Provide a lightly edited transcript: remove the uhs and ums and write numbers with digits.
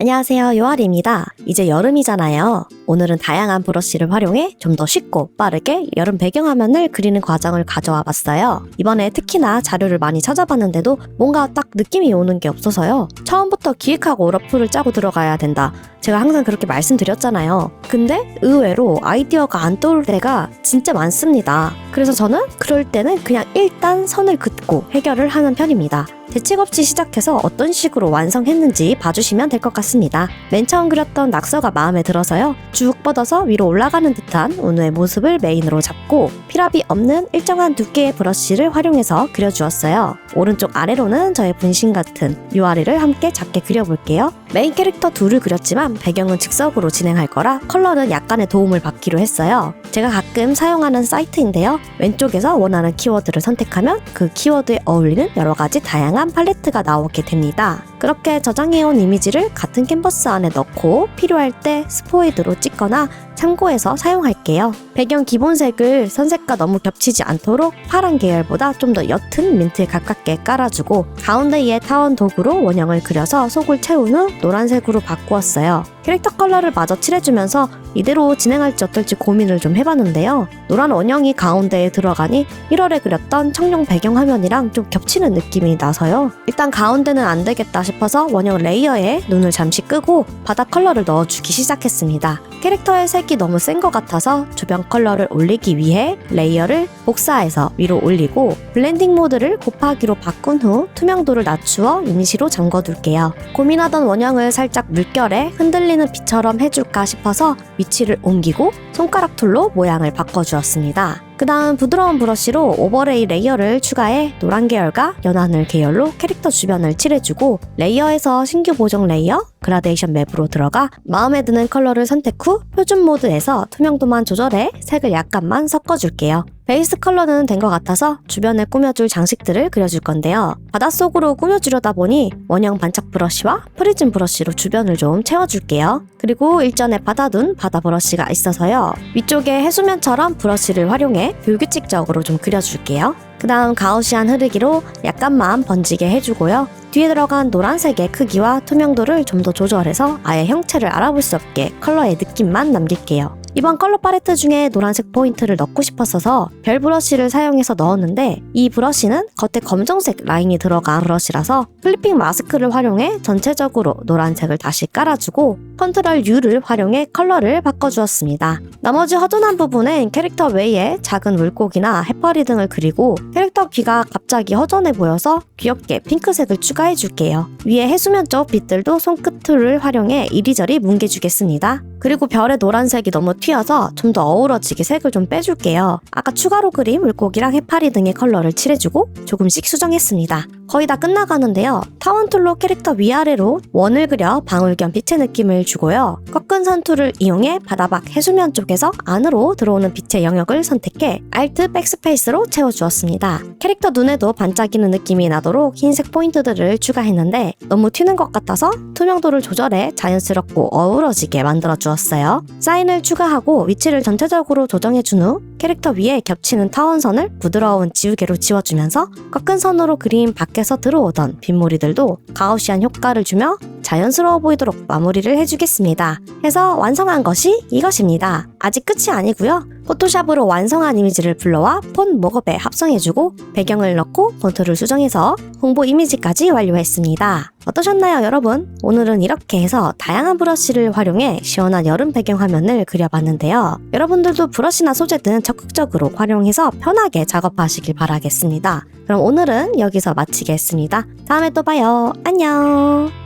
안녕하세요, 요아리입니다. 이제 여름이잖아요. 오늘은 다양한 브러쉬를 활용해 좀 더 쉽고 빠르게 여름 배경화면을 그리는 과정을 가져와 봤어요. 이번에 특히나 자료를 많이 찾아봤는데도 뭔가 딱 느낌이 오는 게 없어서요. 처음부터 기획하고 러프를 짜고 들어가야 된다. 제가 항상 그렇게 말씀드렸잖아요. 근데 의외로 아이디어가 안 떠올 때가 진짜 많습니다. 그래서 저는 그럴 때는 그냥 일단 선을 긋고 해결을 하는 편입니다. 대책 없이 시작해서 어떤 식으로 완성했는지 봐주시면 될 것 같습니다. 맨 처음 그렸던 낙서가 마음에 들어서요. 쭉 뻗어서 위로 올라가는 듯한 운우의 모습을 메인으로 잡고 필압이 없는 일정한 두께의 브러쉬를 활용해서 그려주었어요. 오른쪽 아래로는 저의 분신 같은 유아리를 함께 작게 그려볼게요. 메인 캐릭터 둘을 그렸지만 배경은 즉석으로 진행할 거라 컬러는 약간의 도움을 받기로 했어요. 제가 가끔 사용하는 사이트인데요. 왼쪽에서 원하는 키워드를 선택하면 그 키워드에 어울리는 여러 가지 다양한 팔레트가 나오게 됩니다. 그렇게 저장해온 이미지를 같은 캔버스 안에 넣고 필요할 때 스포이드로 찍거나 참고해서 사용할게요. 배경 기본색을 선색과 너무 겹치지 않도록 파란 계열보다 좀 더 옅은 민트에 가깝게 깔아주고 가운데에 타원 도구로 원형을 그려서 속을 채운 후 노란색으로 바꾸었어요. 캐릭터 컬러를 마저 칠해주면서 이대로 진행할지 어떨지 고민을 좀 해봤는데요. 노란 원형이 가운데에 들어가니 1월에 그렸던 청룡 배경화면이랑 좀 겹치는 느낌이 나서요. 일단 가운데는 안 되겠다 싶어서 원형 레이어에 눈을 잠시 끄고 바닥 컬러를 넣어주기 시작했습니다. 캐릭터의 색이 너무 센 것 같아서 주변 컬러를 올리기 위해 레이어를 복사해서 위로 올리고 블렌딩 모드를 곱하기로 바꾼 후 투명도를 낮추어 이니시로 잠궈둘게요. 고민하던 원형을 살짝 물결에 흔들리는 빛처럼 해줄까 싶어서 위치를 옮기고 손가락 툴로 모양을 바꿔주었습니다. 그 다음 부드러운 브러쉬로 오버레이 레이어를 추가해 노란 계열과 연하늘 계열로 캐릭터 주변을 칠해주고 레이어에서 신규 보정 레이어, 그라데이션 맵으로 들어가 마음에 드는 컬러를 선택 후 표준 모드에서 투명도만 조절해 색을 약간만 섞어줄게요. 베이스 컬러는 된 것 같아서 주변에 꾸며줄 장식들을 그려줄 건데요. 바닷속으로 꾸며주려다 보니 원형 반짝 브러쉬와 프리즘 브러쉬로 주변을 좀 채워줄게요. 그리고 일전에 받아둔 바다 브러쉬가 있어서요. 위쪽에 해수면처럼 브러쉬를 활용해 불규칙적으로 좀 그려줄게요. 그 다음 가우시안 흐르기로 약간만 번지게 해주고요. 뒤에 들어간 노란색의 크기와 투명도를 좀 더 조절해서 아예 형체를 알아볼 수 없게 컬러의 느낌만 남길게요. 이번 컬러 팔레트 중에 노란색 포인트를 넣고 싶었어서 별 브러쉬를 사용해서 넣었는데 이 브러쉬는 겉에 검정색 라인이 들어간 브러쉬라서 플리핑 마스크를 활용해 전체적으로 노란색을 다시 깔아주고 컨트롤 U를 활용해 컬러를 바꿔주었습니다. 나머지 허전한 부분엔 캐릭터 외에 작은 물고기나 해파리 등을 그리고 캐릭터 귀가 갑자기 허전해 보여서 귀엽게 핑크색을 추가해줄게요. 위에 해수면 쪽 빛들도 손끝을 활용해 이리저리 뭉개주겠습니다. 그리고 별의 노란색이 너무 튀어서 좀 더 어우러지게 색을 좀 빼줄게요. 아까 추가로 그린 물고기랑 해파리 등의 컬러를 칠해주고 조금씩 수정했습니다. 거의 다 끝나가는데요. 타원 툴로 캐릭터 위아래로 원을 그려 방울 겸 빛의 느낌을 주고요. 꺾은 선 툴을 이용해 바다 밖 해수면 쪽에서 안으로 들어오는 빛의 영역을 선택해 Alt 백스페이스로 채워주었습니다. 캐릭터 눈에도 반짝이는 느낌이 나도록 흰색 포인트들을 추가했는데 너무 튀는 것 같아서 투명도를 조절해 자연스럽고 어우러지게 만들어주었어요. 사인을 추가하고 위치를 전체적으로 조정해준 후 캐릭터 위에 겹치는 타원선을 부드러운 지우개로 지워주면서 꺾은 선으로 그린 밖에서 들어오던 빗무리들도 가우시안 효과를 주며 자연스러워 보이도록 마무리를 해주겠습니다. 해서 완성한 것이 이것입니다. 아직 끝이 아니고요. 포토샵으로 완성한 이미지를 불러와 폰 모업에 합성해주고 배경을 넣고 폰트를 수정해서 홍보 이미지까지 완료했습니다. 어떠셨나요, 여러분? 오늘은 이렇게 해서 다양한 브러쉬를 활용해 시원한 여름 배경 화면을 그려봤는데요. 여러분들도 브러쉬나 소재든 적극적으로 활용해서 편하게 작업하시길 바라겠습니다. 그럼 오늘은 여기서 마치겠습니다. 다음에 또 봐요. 안녕!